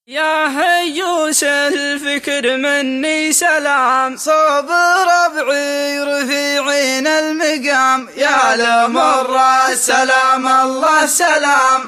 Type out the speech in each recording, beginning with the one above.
يا هيوس الفكر مني سلام، صوب ربعي رفيعين المقام، يا لمرة سلام الله سلام.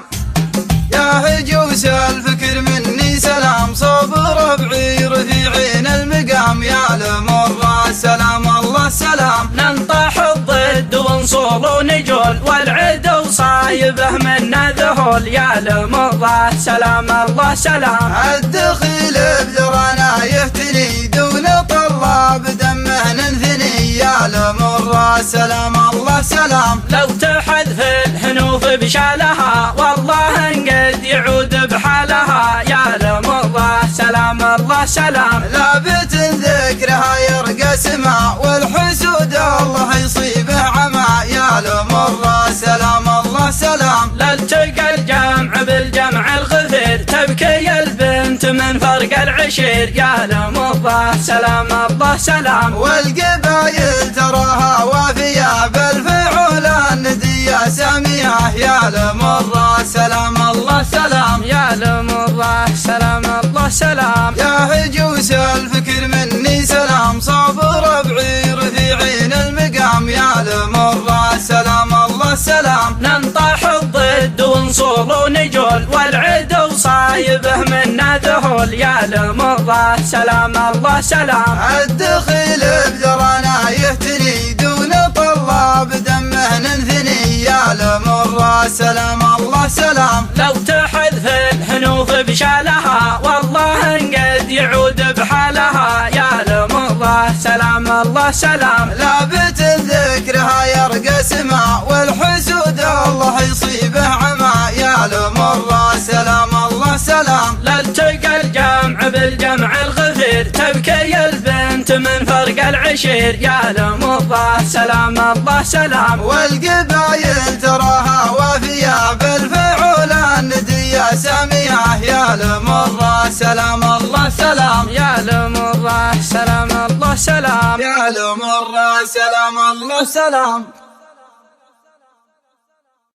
يا هيوس الفكر مني سلام، صوب ربعي رفيعين المقام، يا لمرة سلام الله سلام. ننطح الضد ونصول ونجول، والعدو صايبه منا ذهول، يا لمرة سلام الله سلام. الدخيل بذرنا يهتني، دون طلاب دمه ننثني، يا لمرة سلام الله سلام. لو تحذف الهنوف بشالها، والله انقد يعود بحالها، يا لمرة سلام الله سلام. لابت ذكرها يرقى سما، والحسود الله يصيبه عمى، يا لمرة سلام الله سلام. لالتقى الجمع بالجمع الغفير، تبكي البنت من فرق العشير، يا لمرة سلام الله سلام. والقبايل تراها وافية بالفعول الندية سامية، يا لمرة سلام الله سلام. يا لمرة سلام الله سلام. يا هجوس الفكر مني سلام، صوب ربعي رفيعين المقام، يا لمرة سلام الله سلام. ننطح الضد ونصول ونجول، والعدو صايبه منا ذهول، يا لمرة سلام الله سلام. الدخيل بذرنا يهتني، دون طلاب دمه ننثني، يا لمرة سلام الله سلام. لو تحذف الهنوف بشالها، والله انقد يعود بحالها، يا لمرة سلام الله سلام. لابت ذكرها يرقى سما، والحسود الله يصيبه عمى، يا لمرة سلام الله سلام. لالتقى الجمع بالجمع الغفير، تبكي البنت من فرق العشير، يا لمرة سلام الله سلام. والقبايل تراها وافية بالفعول الندية سامية، يا لمرة سلام الله سلام. يا لمرة سلام الله سلام. يا لمرة سلام الله سلام.